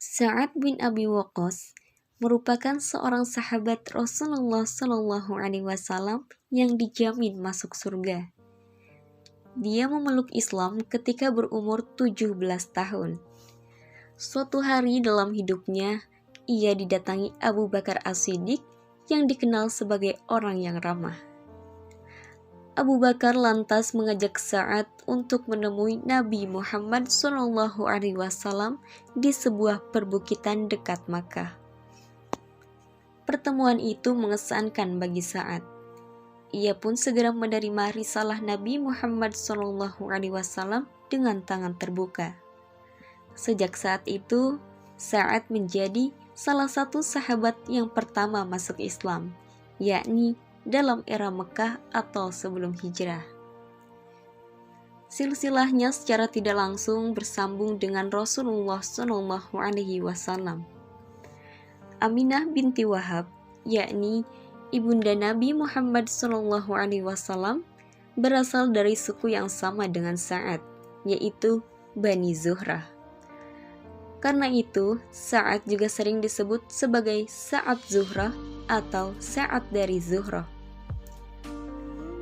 Sa'ad bin Abi Waqqas merupakan seorang sahabat Rasulullah Shallallahu Alaihi Wasallam yang dijamin masuk surga. Dia memeluk Islam ketika berumur 17 tahun. Suatu hari dalam hidupnya, ia didatangi Abu Bakar As-Siddiq yang dikenal sebagai orang yang ramah. Abu Bakar lantas mengajak Sa'ad untuk menemui Nabi Muhammad SAW di sebuah perbukitan dekat Makkah. Pertemuan itu mengesankan bagi Sa'ad. Ia pun segera menerima risalah Nabi Muhammad SAW dengan tangan terbuka. Sejak saat itu, Sa'ad menjadi salah satu sahabat yang pertama masuk Islam, yakni dalam era Mekah atau sebelum hijrah. Silsilahnya secara tidak langsung bersambung dengan Rasulullah SAW. Aminah binti Wahab, yakni ibunda Nabi Muhammad SAW, berasal dari suku yang sama dengan Sa'ad, yaitu Bani Zuhrah. Karena itu, Sa'ad juga sering disebut sebagai Sa'ad Zuhrah atau Sa'ad dari Zuhrah.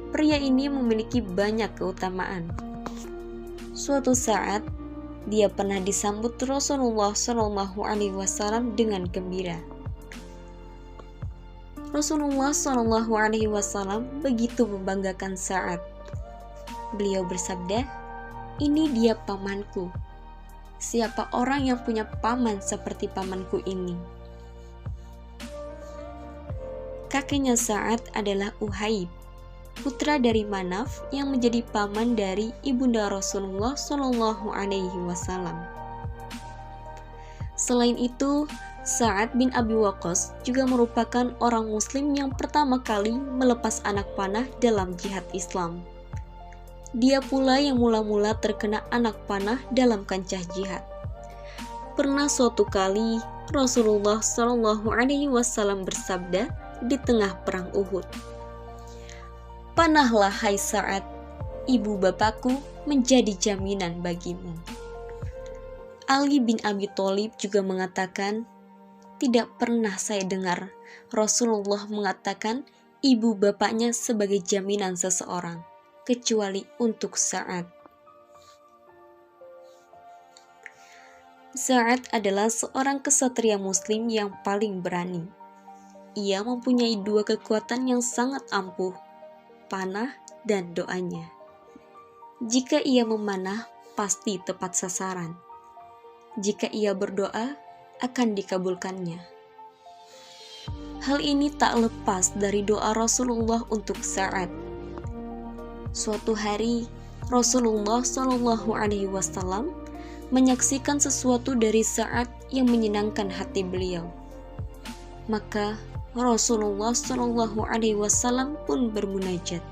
Pria ini memiliki banyak keutamaan. Suatu saat, dia pernah disambut Rasulullah SAW dengan gembira. Rasulullah SAW begitu membanggakan Sa'ad. Beliau bersabda, "Ini dia pamanku. Siapa orang yang punya paman seperti pamanku ini?" Kakeknya Sa'ad adalah Uhaib, putra dari Manaf yang menjadi paman dari ibunda Rasulullah SAW. Selain itu, Sa'ad bin Abi Waqqas juga merupakan orang Muslim yang pertama kali melepas anak panah dalam jihad Islam. Dia pula yang mula-mula terkena anak panah dalam kancah jihad. Pernah suatu kali Rasulullah SAW bersabda di tengah perang Uhud, "Panahlah hai Sa'ad, ibu bapakku menjadi jaminan bagimu." Ali bin Abi Thalib juga mengatakan, "Tidak pernah saya dengar Rasulullah mengatakan ibu bapaknya sebagai jaminan seseorang, kecuali untuk Sa'ad." Sa'ad adalah seorang kesatria muslim yang paling berani. Ia mempunyai dua kekuatan yang sangat ampuh, panah dan doanya. Jika ia memanah, pasti tepat sasaran. Jika ia berdoa, akan dikabulkannya. Hal ini tak lepas dari doa Rasulullah untuk Sa'ad. Suatu hari, Rasulullah SAW menyaksikan sesuatu dari Sa'ad yang menyenangkan hati beliau. Maka Rasulullah SAW pun bermunajat,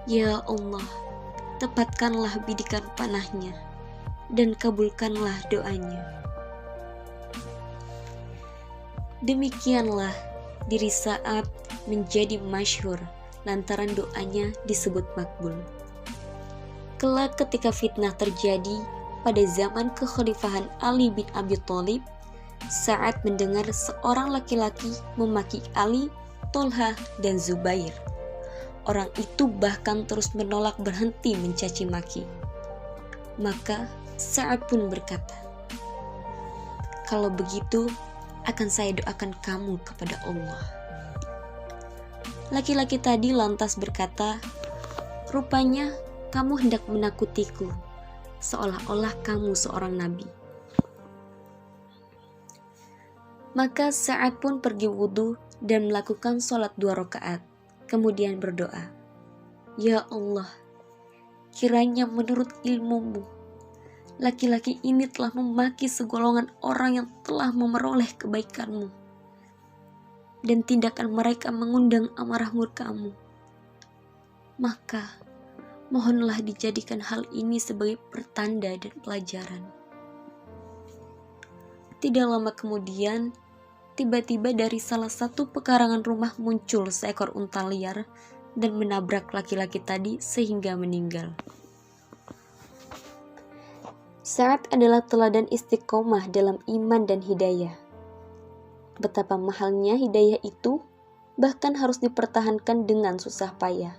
"Ya Allah, tepatkanlah bidikan panahnya dan kabulkanlah doanya." Demikianlah diri Sa'ad menjadi masyhur lantaran doanya disebut makbul. Kelak ketika fitnah terjadi pada zaman kekhalifahan Ali bin Abi Thalib, Sa'ad mendengar seorang laki-laki memaki Ali, Tolha, dan Zubair. Orang itu bahkan terus menolak berhenti mencaci maki. Maka Sa'ad pun berkata, "Kalau begitu, akan saya doakan kamu kepada Allah." Laki-laki tadi lantas berkata, "Rupanya kamu hendak menakutiku, seolah-olah kamu seorang nabi." Maka Sa'ad pun pergi wudhu dan melakukan sholat 2 rakaat, kemudian berdoa, "Ya Allah, kiranya menurut ilmumu, laki-laki ini telah memaki segolongan orang yang telah memperoleh kebaikanmu, dan tindakan mereka mengundang amarah murka-Mu. Maka mohonlah dijadikan hal ini sebagai pertanda dan pelajaran." Tidak lama kemudian, tiba-tiba dari salah satu pekarangan rumah muncul seekor unta liar dan menabrak laki-laki tadi sehingga meninggal. Sa'ad adalah teladan istiqomah dalam iman dan hidayah. Betapa mahalnya hidayah itu bahkan harus dipertahankan dengan susah payah.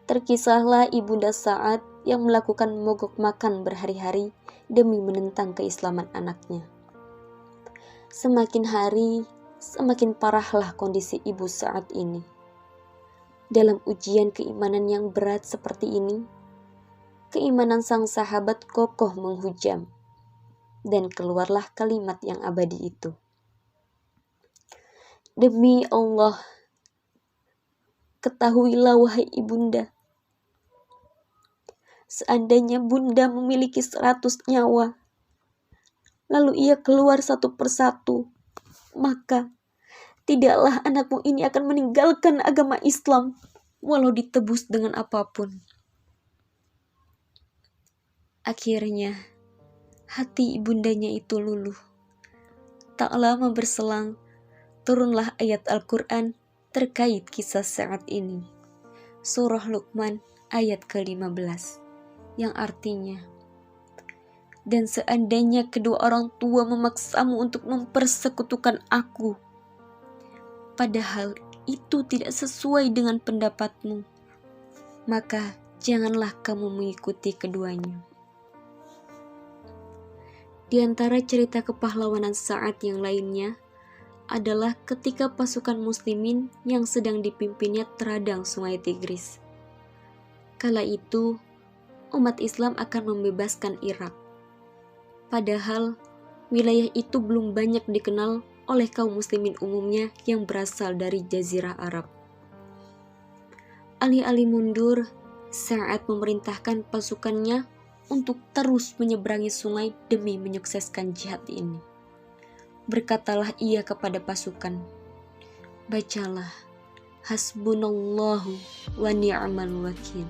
Terkisahlah ibunda Sa'ad yang melakukan mogok makan berhari-hari demi menentang keislaman anaknya. Semakin hari, semakin parahlah kondisi ibu Sa'ad ini. Dalam ujian keimanan yang berat seperti ini, keimanan sang sahabat kokoh menghujam, dan keluarlah kalimat yang abadi itu. Demi Allah, ketahuilah wahai ibunda, seandainya bunda memiliki 100 nyawa, lalu ia keluar satu persatu, maka tidaklah anakmu ini akan meninggalkan agama Islam, walau ditebus dengan apapun. Akhirnya, hati ibundanya itu luluh. Tak lama berselang, turunlah ayat Al-Quran terkait kisah Sa'ad ini. Surah Luqman ayat ke-15, yang artinya, dan seandainya kedua orang tua memaksamu untuk mempersekutukan aku, padahal itu tidak sesuai dengan pendapatmu, maka janganlah kamu mengikuti keduanya. Di antara cerita kepahlawanan Sa'ad yang lainnya adalah ketika pasukan muslimin yang sedang dipimpinnya teradang sungai Tigris. Kala itu, umat Islam akan membebaskan Irak. Padahal, wilayah itu belum banyak dikenal oleh kaum muslimin umumnya yang berasal dari Jazirah Arab. Alih-alih mundur, Sa'ad memerintahkan pasukannya untuk terus menyeberangi sungai demi menyukseskan jihad ini. Berkatalah ia kepada pasukan, bacalah, hasbunallahu wa ni'mal wakil.